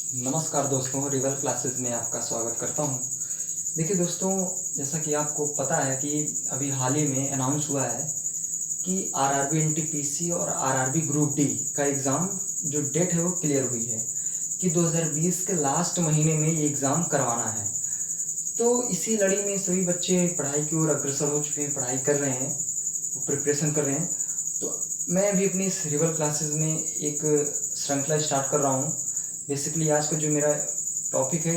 नमस्कार दोस्तों, reveal classes में आपका स्वागत करता हूं। देखिए दोस्तों, जैसा कि आपको पता है कि अभी हाल ही में अनाउंस हुआ है कि आरआरबी एनटीपीसी और आरआरबी ग्रुप डी का एग्ज़ाम जो डेट है वो क्लियर हुई है कि 2020 के लास्ट महीने में ये एग्ज़ाम करवाना है। तो इसी लड़ी में सभी बच्चे पढ़ाई की ओर अग्रसर हो चुके हैं, पढ़ाई कर रहे हैं, प्रिपरेशन कर रहे हैं। तो मैं भी अपनी इस रिवल क्लासेस में एक श्रृंखला स्टार्ट कर रहा हूँ। बेसिकली आज का जो मेरा टॉपिक है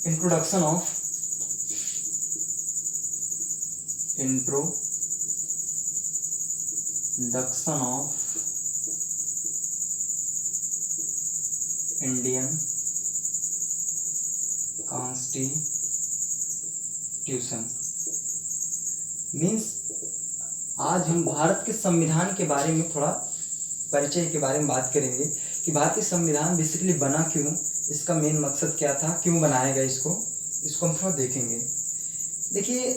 introduction of Indian constitution. Means आज हम भारत के संविधान के बारे में थोड़ा परिचय के बारे में बात करेंगे कि भारतीय संविधान बेसिकली बना क्यों, इसका मेन मकसद क्या था, क्यों बनाया गया, इसको हम थोड़ा देखेंगे। देखिए,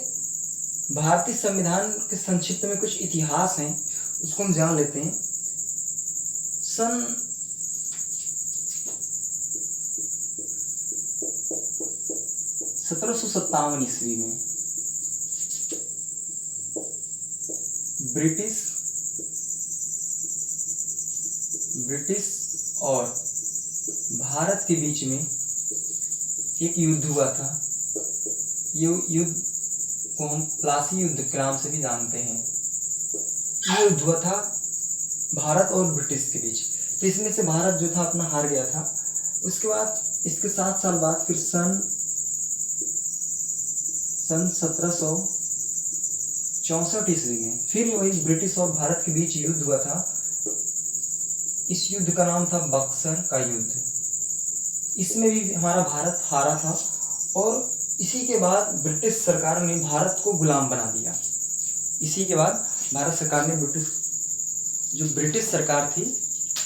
भारतीय संविधान के संक्षिप्त में कुछ इतिहास हैं, उसको हम जान लेते हैं। सन 1757 ईस्वी में ब्रिटिश और भारत के बीच में एक युद्ध हुआ था। ये युद्ध को हम प्लासी युद्ध के नाम से भी जानते हैं। ये युद्ध हुआ था भारत और ब्रिटिश के बीच। तो इसमें से भारत जो था अपना हार गया था। उसके बाद इसके 7 साल बाद फिर सन 1764 ईस्वी में फिर वही ब्रिटिश और भारत के बीच युद्ध हुआ था। इस युद्ध का नाम था बक्सर का युद्ध। इसमें भी हमारा भारत हारा था और इसी के बाद ब्रिटिश सरकार ने भारत को गुलाम बना दिया। इसी के बाद भारत सरकार ने ब्रिटिश सरकार थी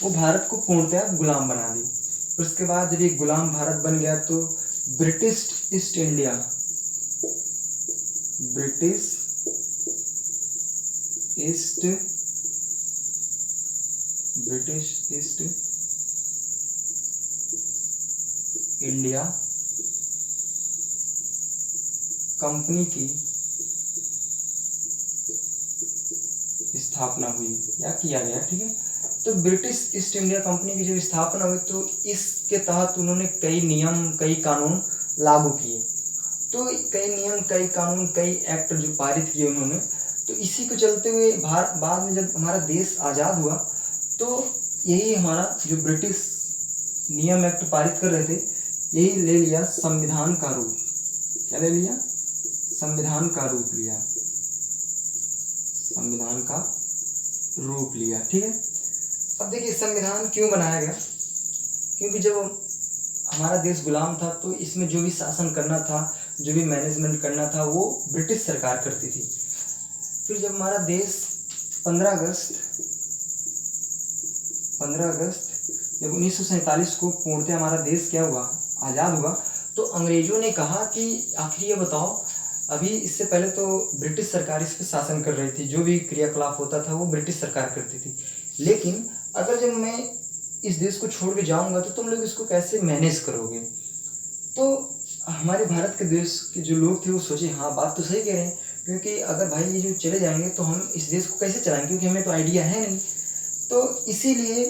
वो भारत को पूर्णतः गुलाम बना दी। फिर उसके बाद जब ये गुलाम भारत बन गया तो ब्रिटिश ईस्ट इंडिया कंपनी की स्थापना हुई या किया गया। ठीक है, तो ब्रिटिश ईस्ट इंडिया कंपनी की जब स्थापना हुई तो इसके तहत उन्होंने कई नियम, कई कानून लागू किए। तो कई नियम, कई कानून, कई एक्ट जो पारित किए उन्होंने। तो इसी को चलते हुए बाद में जब हमारा देश आज़ाद हुआ तो यही हमारा जो ब्रिटिश नियम एक्ट पारित कर रहे थे, यही ले लिया संविधान का रूप। क्या ले लिया? संविधान का रूप लिया। ठीक है, अब देखिए संविधान क्यों बनाया गया। क्योंकि जब हमारा देश गुलाम था तो इसमें जो भी शासन करना था, जो भी मैनेजमेंट करना था वो ब्रिटिश सरकार करती थी। फिर जब हमारा देश 15 अगस्त जब 1947 को पूर्णतः हमारा देश क्या हुआ, आज़ाद हुआ, तो अंग्रेजों ने कहा कि आखिर ये बताओ, अभी इससे पहले तो ब्रिटिश सरकार इस पर शासन कर रही थी, जो भी क्रियाकलाप होता था वो ब्रिटिश सरकार करती थी। लेकिन अगर जब मैं इस देश को छोड़ के जाऊंगा तो तुम लोग इसको कैसे मैनेज करोगे। तो हमारे भारत के देश के जो लोग थे वो सोचे, हाँ बात तो सही कह रहे हैं, क्योंकि अगर भाई ये जो चले जाएंगे तो हम इस देश को कैसे चलाएंगे, क्योंकि हमें तो आइडिया है नहीं। तो इसीलिए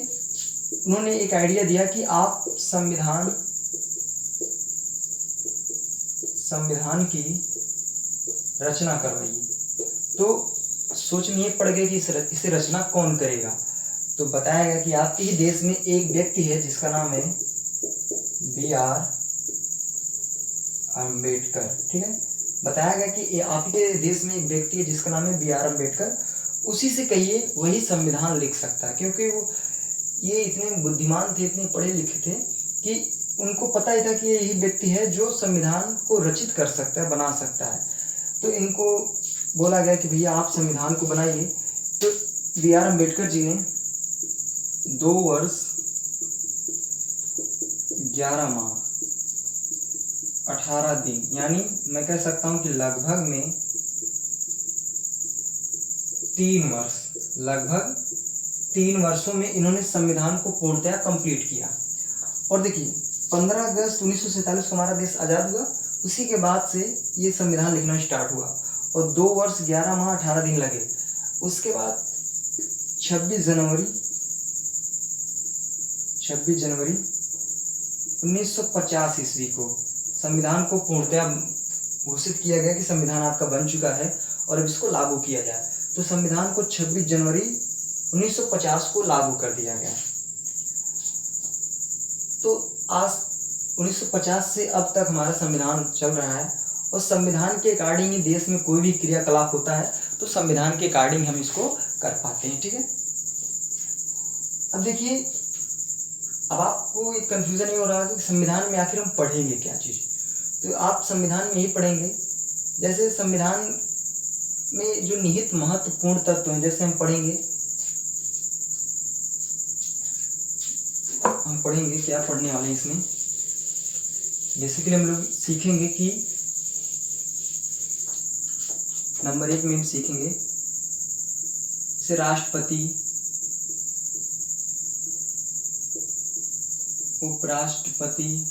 उन्होंने एक आइडिया दिया कि आप संविधान की रचना करवाइए। तो सोच में ये पड़ गया कि इसे रचना कौन करेगा। तो बताया गया कि आपके ही देश में एक व्यक्ति है जिसका नाम है B.R. अम्बेडकर। ठीक है, बताया गया कि आपके देश में एक व्यक्ति है जिसका नाम है B.R. अम्बेडकर। उसी से कहिए, वही संविधान लिख सकता है। क्योंकि वो ये इतने बुद्धिमान थे, इतने पढ़े लिखे थे कि उनको पता ही था कि यही व्यक्ति है जो संविधान को रचित कर सकता है, बना सकता है। तो इनको बोला गया कि भैया आप संविधान को बनाइए। तो B.R. अम्बेडकर जी ने 2 वर्ष 11 माह 18 दिन, यानी मैं कह सकता हूं कि लगभग 3 वर्षों में इन्होंने संविधान को पूर्णतः कंप्लीट किया। और देखिए 15 अगस्त 1947 को हमारा देश आज़ाद हुआ, उसी के बाद से ये संविधान लिखना स्टार्ट हुआ और 2 वर्ष 11 माह 18 दिन लगे। उसके बाद 26 जनवरी 1950 ईस्वी को संविधान को पूर्णतया घोषित किया गया कि संविधान आपका बन चुका है और अब इसको लागू किया जाए। तो संविधान को 26 जनवरी 1950 को लागू कर दिया गया। तो आज 1950 से अब तक हमारा संविधान चल रहा है और संविधान के अकॉर्डिंग ही देश में कोई भी क्रियाकलाप होता है तो संविधान के अकॉर्डिंग हम इसको कर पाते हैं। ठीक है, अब देखिए, अब आपको एक कन्फ्यूज़न ये हो रहा है कि संविधान में आखिर हम पढ़ेंगे क्या चीज़। तो आप संविधान में यही पढ़ेंगे, जैसे संविधान में जो निहित महत्वपूर्ण तत्व हैं, जैसे हम पढ़ेंगे क्या पढ़ने वाले हैं इसमें। बेसिकली हम लोग सीखेंगे कि नंबर 1 में हम सीखेंगे जैसे राष्ट्रपति, उपराष्ट्रपति,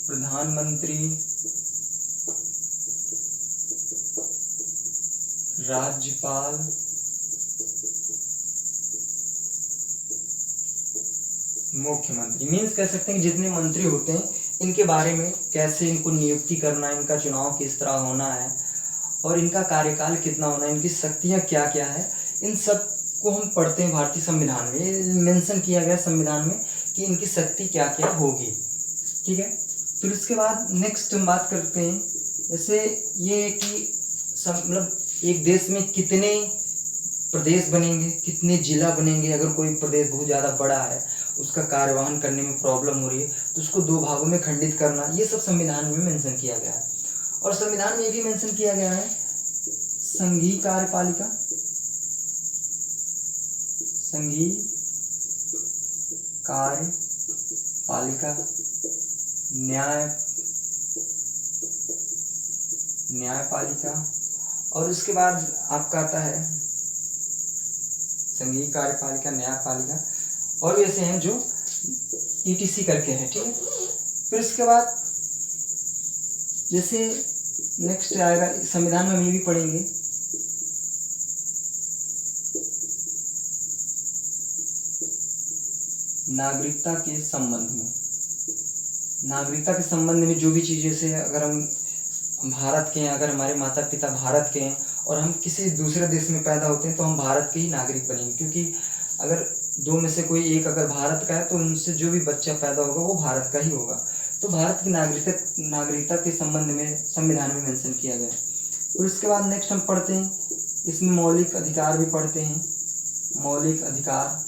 प्रधानमंत्री, राज्यपाल, मुख्यमंत्री। मीन्स कह सकते हैं कि जितने मंत्री होते हैं इनके बारे में, कैसे इनको नियुक्ति करना है, इनका चुनाव किस तरह होना है और इनका कार्यकाल कितना होना है, इनकी शक्तियाँ क्या क्या है, इन सब को हम पढ़ते हैं भारतीय संविधान में। मेंशन किया गया संविधान में कि इनकी शक्ति क्या क्या होगी। ठीक है, फिर उसके बाद नेक्स्ट हम बात करते हैं, जैसे ये कि मतलब एक देश में कितने प्रदेश बनेंगे, कितने जिला बनेंगे। अगर कोई प्रदेश बहुत ज़्यादा बड़ा है, उसका कार्यवाहन करने में प्रॉब्लम हो रही है, तो उसको 2 भागों में खंडित करना, ये सब संविधान में मेंशन किया गया है। और संविधान में ये भी मेंशन किया गया है संघीय कार्यपालिका, संघीय कार्यपालिका, न्यायपालिका, और उसके बाद आपका आता है संघीय कार्यपालिका, न्यायपालिका, और भी ऐसे हैं जो ETC करके हैं। ठीक है, फिर उसके बाद जैसे नेक्स्ट आएगा संविधान में हम ये भी पढ़ेंगे नागरिकता के संबंध में। नागरिकता के संबंध में जो भी चीज़ें से, अगर हम भारत के हैं, अगर हमारे माता पिता भारत के हैं और हम किसी दूसरे देश में पैदा होते हैं तो हम भारत के ही नागरिक बनेंगे, क्योंकि अगर 2 में से कोई एक अगर भारत का है तो उनसे जो भी बच्चा पैदा होगा वो भारत का ही होगा। तो भारत की नागरिकता के संबंध में संविधान में मेंशन किया गया है। और उसके बाद नेक्स्ट हम पढ़ते हैं, इसमें मौलिक अधिकार भी पढ़ते हैं। मौलिक अधिकार,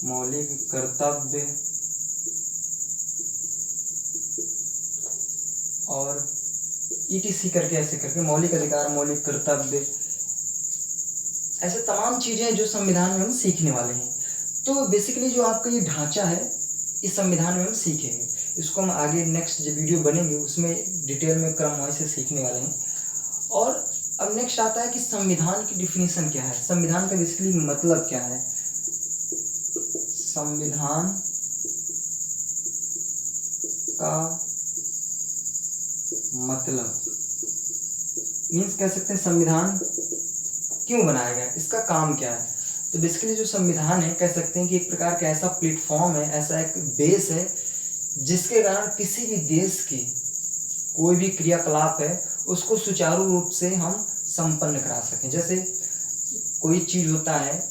मौलिक कर्तव्य और ETC करके, ऐसे करके मौलिक अधिकार, मौलिक कर्तव्य, ऐसे तमाम चीज़ें जो संविधान में हम सीखने वाले हैं। तो बेसिकली जो आपका ये ढांचा है इस संविधान में हम सीखेंगे, इसको हम आगे नेक्स्ट जो वीडियो बनेंगे उसमें डिटेल में क्रमवार से सीखने वाले हैं। और अब नेक्स्ट आता है कि संविधान की डिफिनीशन क्या है, संविधान का बेसिकली मतलब क्या है। संविधान का मतलब मीन्स कह सकते हैं संविधान क्यों बनाया गया, इसका काम क्या है। तो बेसिकली जो संविधान है, कह सकते हैं कि एक प्रकार का ऐसा प्लेटफॉर्म है, ऐसा एक बेस है जिसके कारण किसी भी देश की कोई भी क्रियाकलाप है उसको सुचारू रूप से हम संपन्न करा सकें। जैसे कोई चीज़ होता है,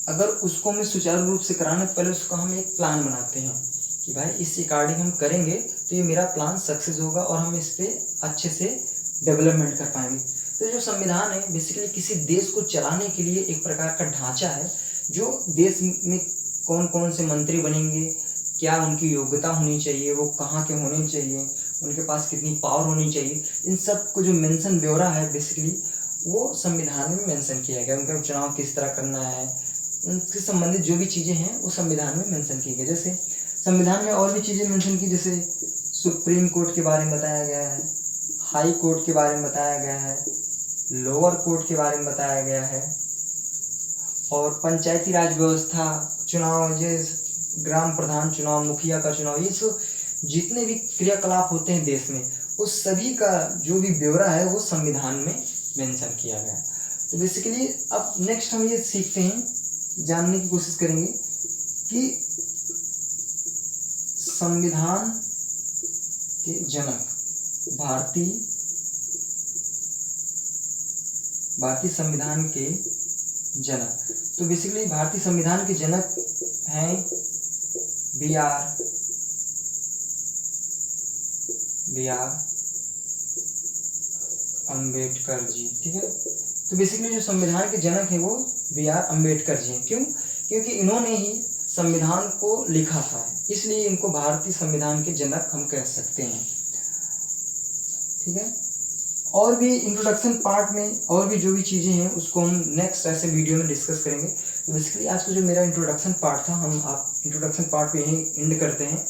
अगर उसको हमें सुचारू रूप से कराने पहले उसको हम एक प्लान बनाते हैं कि भाई इस अकॉर्डिंग हम करेंगे तो ये मेरा प्लान सक्सेस होगा और हम इस पर अच्छे से डेवलपमेंट कर पाएंगे। तो जो संविधान है बेसिकली किसी देश को चलाने के लिए एक प्रकार का ढांचा है, जो देश में कौन कौन से मंत्री बनेंगे, क्या उनकी योग्यता होनी चाहिए, वो कहाँ के होने चाहिए, उनके पास कितनी पावर होनी चाहिए, इन सब को जो मेंशन ब्यौरा है बेसिकली वो संविधान में मेंशन किया गया। उनका चुनाव किस तरह करना है, उनसे संबंधित जो भी चीज़ें हैं वो संविधान में मेंशन की गई। जैसे संविधान में और भी चीज़ें मेंशन की, जैसे सुप्रीम कोर्ट के बारे में बताया गया है, हाई कोर्ट के बारे में बताया गया है, लोअर कोर्ट के बारे में बताया गया है, और पंचायती राज व्यवस्था, चुनाव, ये ग्राम प्रधान चुनाव, मुखिया का चुनाव, ये सब जितने भी क्रियाकलाप होते हैं देश में, उस सभी का जो भी ब्यौरा है वो संविधान में मेंशन किया गया है। तो बेसिकली अब नेक्स्ट हम ये सीखते हैं, जानने की कोशिश करेंगे कि संविधान के जनक, भारतीय संविधान के जनक। तो बेसिकली भारतीय संविधान के जनक हैं बी आर अम्बेडकर जी। ठीक है, तो बेसिकली जो संविधान के जनक हैं वो बी आर अम्बेडकर जी हैं। क्यों? क्योंकि इन्होंने ही संविधान को लिखा था, इसलिए इनको भारतीय संविधान के जनक हम कह सकते हैं। ठीक है, और भी इंट्रोडक्शन पार्ट में और भी जो भी चीज़ें हैं उसको हम नेक्स्ट ऐसे वीडियो में डिस्कस करेंगे। तो बेसिकली आज का जो मेरा इंट्रोडक्शन पार्ट था, हम आप इंट्रोडक्शन पार्ट पे यहीं एंड करते हैं,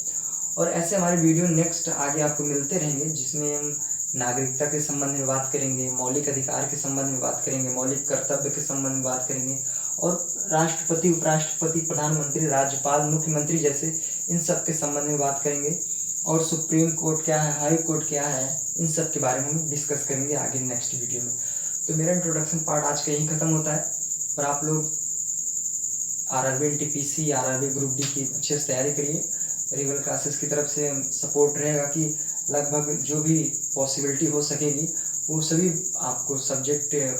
और ऐसे हमारे वीडियो नेक्स्ट आगे आपको मिलते रहेंगे, जिसमें हम नागरिकता के संबंध में बात करेंगे, मौलिक अधिकार के संबंध में बात करेंगे, मौलिक कर्तव्य के संबंध में बात करेंगे, और राष्ट्रपति, उपराष्ट्रपति, प्रधानमंत्री, राज्यपाल, मुख्यमंत्री जैसे इन सब के संबंध में बात करेंगे, और सुप्रीम कोर्ट क्या है, हाई कोर्ट क्या है, इन सब के बारे में हम डिस्कस करेंगे आगे नेक्स्ट वीडियो में। तो मेरा इंट्रोडक्शन पार्ट आज का यहीं ख़त्म होता है, और आप लोग RRB NTPC, RRB group D की अच्छे से तैयारी करिए। रिवल क्लासेस की तरफ से सपोर्ट रहेगा कि लगभग जो भी पॉसिबिलिटी हो सकेगी वो सभी आपको सब्जेक्ट,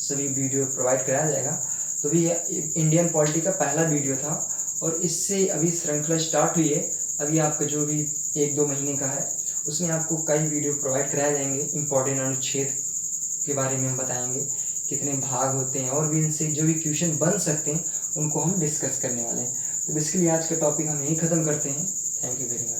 सभी वीडियो प्रोवाइड कराया जाएगा। तो भी इंडियन पॉलिटी का पहला वीडियो था, और इससे अभी श्रृंखला स्टार्ट हुई है। अभी आपका जो भी 1-2 महीने का है उसमें आपको कई वीडियो प्रोवाइड कराए जाएंगे। इम्पोर्टेंट अनुच्छेद के बारे में हम बताएंगे, कितने भाग होते हैं, और भी इनसे जो भी क्वेश्चन बन सकते हैं उनको हम डिस्कस करने वाले हैं। तो बेसिकली आज का टॉपिक हम यहीं ख़त्म करते हैं। Thank you very much.